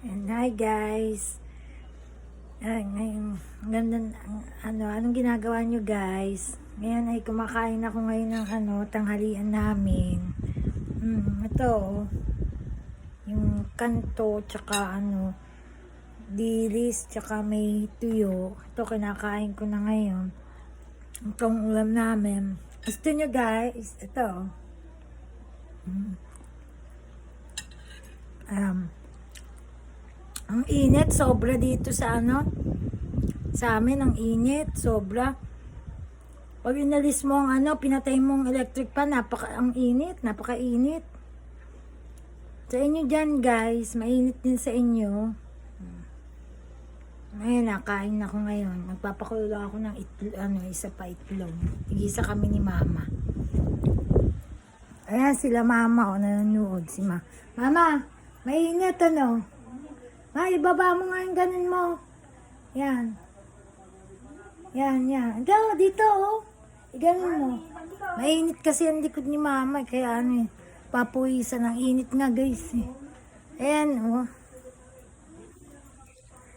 And hi guys. Ngayon, anong ginagawa nyo guys? Ngayon ay kumakain ako ngayon ng tanghalian namin. Ito, yung kanto, tsaka dilis, tsaka may tuyo. Ito, kinakain ko na ngayon. Itong ulam namin. Gusto nyo guys, ito. Ang init, sobra dito sa sa amin, ang init, sobra. Pag inalis mo ang pinatay mong electric pan, ang init, napakainit. Sa inyo dyan guys, mainit din sa inyo. Ngayon, nakain ako ngayon. Nagpapakulo ako ng isa pa itlog. Igisa kami ni mama. Ayan sila mama, nanonood si Mama, mainit Ma, ibaba mo nga yung ganun mo. Yan. Yan. Dito Iganon mo. Mainit kasi ang likod ni mama. Kaya papuwisan ng init nga guys. Ayan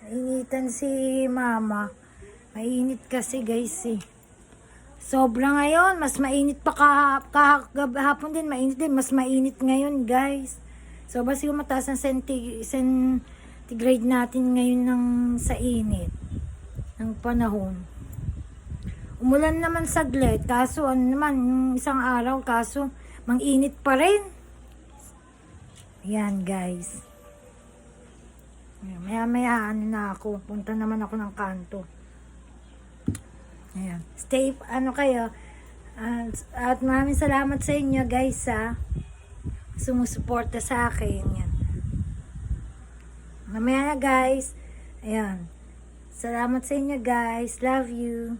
Initan si mama. Mainit kasi guys Sobra ngayon. Mas mainit pa kahapon din. Mainit din. Mas mainit ngayon guys. So basta yung mataas ng centigrade natin ngayon sa init ng panahon. Umulan naman saglit, kaso yung isang araw, kaso mang-init pa rin. Yan guys. Maya na ako, punta naman ako ng kanto. Ayan. Stay, kayo. At maraming salamat sa inyo guys sumusuporta sa akin. Yan. Mamaya na guys. Ayan. Salamat sa inyo guys. Love you.